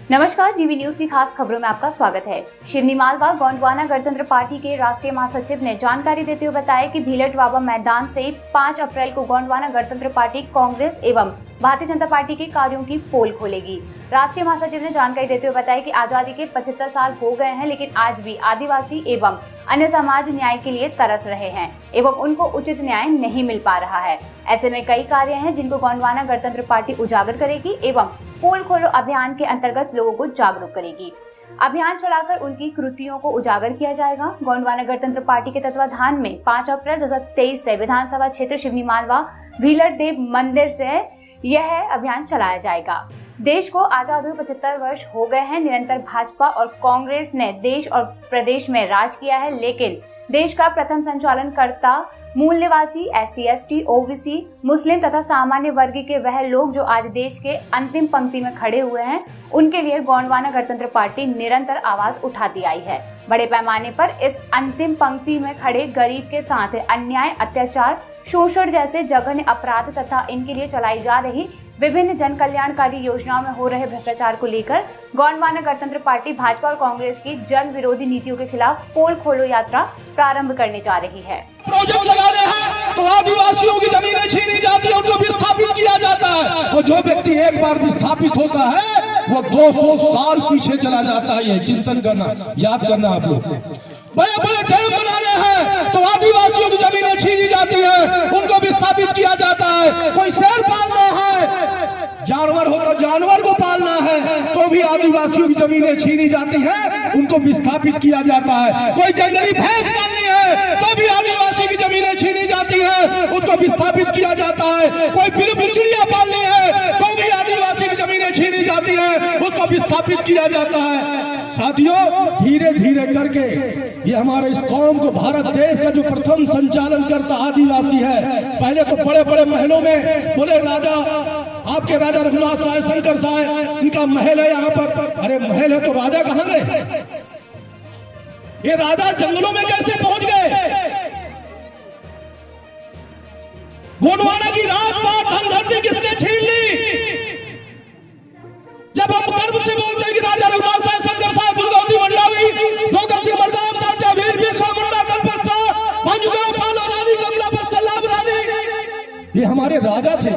नमस्कार, DV news की खास खबरों में आपका स्वागत है। शिवनी मालवा गोंडवाना गणतंत्र पार्टी के राष्ट्रीय महासचिव ने जानकारी देते हुए बताया कि भीलट वाबा मैदान से 5 अप्रैल को गोंडवाना गणतंत्र पार्टी कांग्रेस एवं भारतीय जनता पार्टी के कार्यों की पोल खोलेगी। राष्ट्रीय महासचिव ने जानकारी देते हुए बताया कि आजादी के 75 साल हो गए हैं, लेकिन आज भी आदिवासी एवं अन्य समाज न्याय के लिए तरस रहे हैं एवं उनको उचित न्याय नहीं मिल पा रहा है। ऐसे में कई कार्य हैं जिनको गोंडवाना गणतंत्र पार्टी उजागर करेगी एवं पोल खोलो अभियान के अंतर्गत लोगों को जागरूक करेगी। अभियान चलाकर उनकी कृतियों को उजागर किया जाएगा। गोंडवाना गणतंत्र पार्टी के तत्वाधान में 5 अप्रैल 2023 से विधानसभा क्षेत्र शिवनी मालवा भीलट देव मंदिर से यह अभियान चलाया जाएगा। देश को आजाद हुए 75 वर्ष हो गए हैं। निरंतर भाजपा और कांग्रेस ने देश और प्रदेश में राज किया है, लेकिन देश का प्रथम संचालन करता मूल निवासी SC, ST, OBC, मुस्लिम तथा सामान्य वर्ग के वह लोग जो आज देश के अंतिम पंक्ति में खड़े हुए हैं, उनके लिए गोंडवाना गणतंत्र पार्टी निरंतर आवाज उठाती आई है। बड़े पैमाने पर इस अंतिम पंक्ति में खड़े गरीब के साथ अन्याय, अत्याचार, शोषण जैसे जघन्य अपराध तथा इनके लिए चलाई जा रही विभिन्न जन कल्याणकारी योजनाओं में हो रहे भ्रष्टाचार को लेकर गोंडवाना गणतंत्र पार्टी भाजपा और कांग्रेस की जन विरोधी नीतियों के खिलाफ पोल खोलो यात्रा प्रारंभ करने जा रही है। प्रोजेक्ट लगाने हैं तो आदिवासियों की जमीनें छीनी जाती है, उनको विस्थापित किया जाता है। और जो व्यक्ति एक बार विस्थापित होता है वो 200 साल पीछे चला जाता है। ये चिंतन करना, याद करना आप लोग। बड़े बड़े डैम बनाने हैं तो आदिवासियों की जमीनें छीनी जाती है, उनको विस्थापित किया जाता है। कोई शेर पालना है, जानवर हो तो जानवर को पालना है तो भी आदिवासियों की जमीनें छीनी जाती है, उनको विस्थापित किया जाता है। कोई जंगली भैंस पालनी है तो भी आदिवासी की जमीनें छीनी जाती है, उसको विस्थापित किया जाता है। कोई बिचड़िया पालनी है तो भी आदिवासी की जमीनें छीनी जाती है, उसको विस्थापित किया जाता है। साथियों, धीरे धीरे करके ये हमारे इस कौम को, भारत देश का जो प्रथम संचालन करता आदिवासी है। पहले तो बड़े बड़े महलों में बोले राजा, आपके राजा रघुनाथ साय, शंकर साय, इनका महल है यहाँ पर। अरे महल है तो राजा कहाँ गए? ये राजा जंगलों में कैसे पहुंच गए? गोंडवाना की राजपाट धनधरती किसने छीन ली? जब हम गर्व से बोलते हैं कि राजा रघुनाथ साय, शंकर साय, दुर्गावती मंडावी, भोगत सिंह मरकाम, राजा वीर बिरसा मुंडा, कल्पत शाह, भंजगांव पालो रानी, कमलापत सलाम रानी, ये हमारे राजा थे।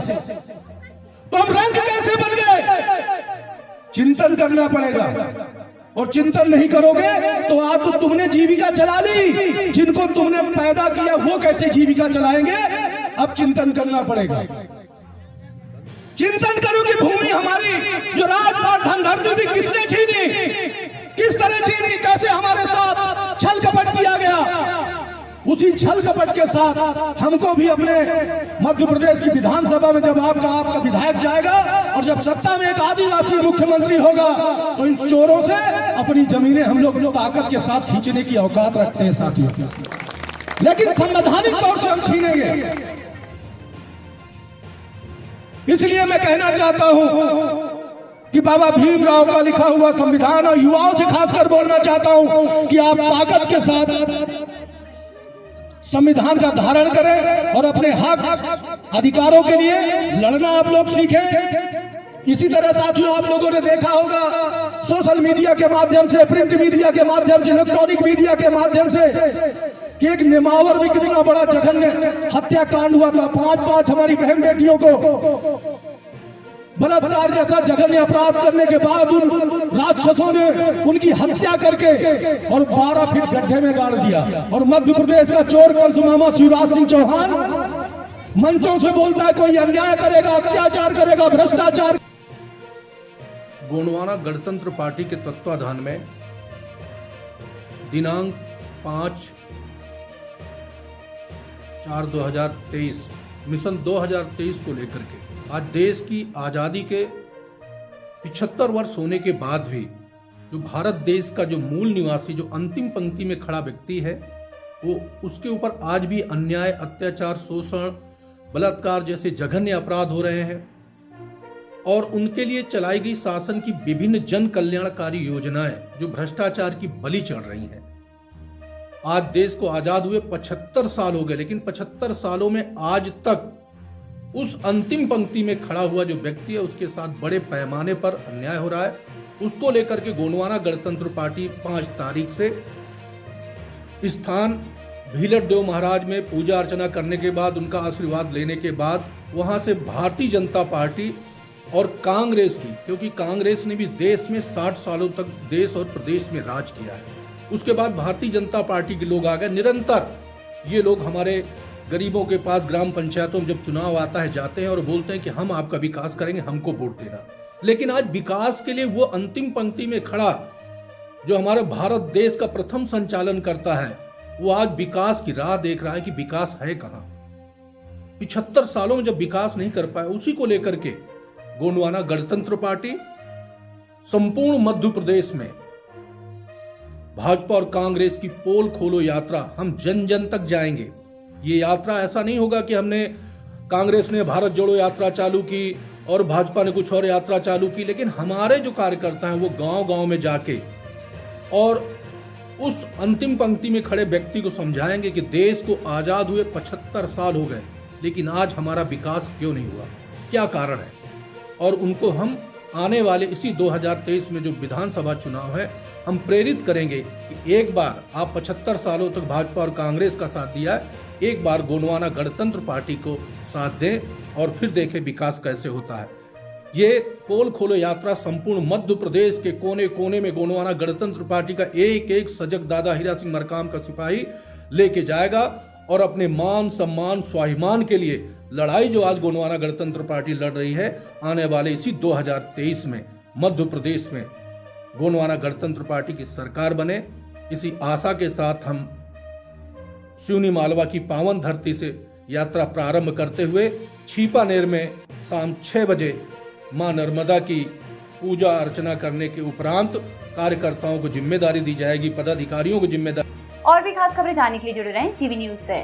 तो हम रंग कैसे बन गए? चिंतन करना पड़ेगा, और चिंतन नहीं करोगे तो आज तो तुमने जीविका चला ली, जिनको तुमने पैदा किया वो कैसे जीविका चलाएंगे? अब चिंतन करना पड़ेगा। चिंतन करो कि भूमि हमारी जो राजपाट धनधरती थी किसने छीनी, किस तरह छीनी, कैसे हमारे साथ छल कपट किया गया। उसी छल कपट के साथ हमको भी अपने मध्य प्रदेश की विधानसभा में जब आपका विधायक जाएगा और जब सत्ता में एक आदिवासी मुख्यमंत्री होगा तो इन चोरों से अपनी जमीनें हम लोग ताकत के साथ खींचने की औकात रखते हैं साथियों, लेकिन संवैधानिक तौर से हम छीनेंगे। इसलिए मैं कहना चाहता हूं कि बाबा भीमराव का लिखा हुआ संविधान, और युवाओं से खासकर बोलना चाहता हूं कि आप ताकत के साथ संविधान का धारण करें और अपने हक अधिकारों के लिए लड़ना आप लोग सीखें। इसी तरह साथियों, आप लोगों ने देखा होगा सोशल मीडिया के माध्यम से, प्रिंट मीडिया के माध्यम से, इलेक्ट्रॉनिक मीडिया के माध्यम से कि एक नेमावर में कितना बड़ा जघन्य हत्याकांड हुआ था। 5 हमारी बहन बेटियों को बलात्कार जैसा जघन्य अपराध करने के बाद उन राक्षसों ने उनकी हत्या करके और 12 फीट गड्ढे में गाड़ दिया। और मध्य प्रदेश का चोर कंस मामा शिवराज सिंह चौहान मंचों से बोलता है कोई अन्याय करेगा, अत्याचार करेगा, भ्रष्टाचार। गोंडवाना गणतंत्र पार्टी के तत्वाधान में दिनांक 5/4/2023 मिशन 2023 को लेकर के आज देश की आज़ादी के 75 वर्ष होने के बाद भी जो भारत देश का जो मूल निवासी, जो अंतिम पंक्ति में खड़ा व्यक्ति है, वो उसके ऊपर आज भी अन्याय, अत्याचार, शोषण, बलात्कार जैसे जघन्य अपराध हो रहे हैं। और उनके लिए चलाई गई शासन की विभिन्न जन कल्याणकारी योजनाएं जो भ्रष्टाचार की बलि चढ़ रही हैं। आज देश को आजाद हुए 75 साल हो गए, लेकिन 75 सालों में आज तक उस अंतिम पंक्ति में खड़ा हुआ जो व्यक्ति है उसके साथ बड़े पैमाने पर अन्याय हो रहा है उसको लेकर के गोंडवाना गणतंत्र पार्टी 5 तारीख से स्थान भीलट देव महाराज में पूजा अर्चना करने के बाद, उनका आशीर्वाद लेने के बाद वहां से भारतीय जनता पार्टी और कांग्रेस की, क्योंकि कांग्रेस ने भी देश में 60 सालों तक देश और प्रदेश में राज किया है, उसके बाद भारतीय जनता पार्टी के लोग आ गए। निरंतर ये लोग हमारे गरीबों के पास ग्राम पंचायतों में जब चुनाव आता है जाते हैं और बोलते हैं कि हम आपका विकास करेंगे, हमको वोट देना। लेकिन आज विकास के लिए वो अंतिम पंक्ति में खड़ा जो हमारे भारत देश का प्रथम संचालन करता है, वो आज विकास की राह देख रहा है कि विकास है कहां। 75 सालों में जब विकास नहीं कर पाया, उसी को लेकर के गोंडवाना गणतंत्र पार्टी संपूर्ण मध्य प्रदेश में भाजपा और कांग्रेस की पोल खोलो यात्रा हम जन जन तक जाएंगे। ये यात्रा ऐसा नहीं होगा कि हमने कांग्रेस ने भारत जोड़ो यात्रा चालू की और भाजपा ने कुछ और यात्रा चालू की, लेकिन हमारे जो कार्यकर्ता हैं वो गांव-गांव में जाके और उस अंतिम पंक्ति में खड़े व्यक्ति को समझाएंगे कि देश को आजाद हुए 75 साल हो गए, लेकिन आज हमारा विकास क्यों नहीं हुआ, क्या कारण है। और उनको हम आने वाले इसी 2023 में जो विधानसभा चुनाव है, हम प्रेरित करेंगे कि एक बार आप 75 सालों तक भाजपा और कांग्रेस का साथ दिया है, एक बार गोंडवाना गणतंत्र पार्टी को साथ दें और फिर देखें विकास कैसे होता है। ये पोल खोलो यात्रा संपूर्ण मध्य प्रदेश के कोने कोने में गोंडवाना गणतंत्र पार्टी का एक एक सजग दादा हीरा सिंह मरकाम का सिपाही लेके जाएगा और अपने मान सम्मान स्वाभिमान के लिए लड़ाई जो आज गोंडवाना गणतंत्र पार्टी लड़ रही है, आने वाले इसी 2023 में मध्य प्रदेश में गोंडवाना गणतंत्र पार्टी की सरकार बने, इसी आशा के साथ हम सिवनी मालवा की पावन धरती से यात्रा प्रारंभ करते हुए छीपानेर में शाम 6 बजे मां नर्मदा की पूजा अर्चना करने के उपरांत कार्यकर्ताओं को जिम्मेदारी दी जाएगी, पदाधिकारियों को जिम्मेदारी। और भी खास खबरें जानने के लिए जुड़े रहें टीवी न्यूज से।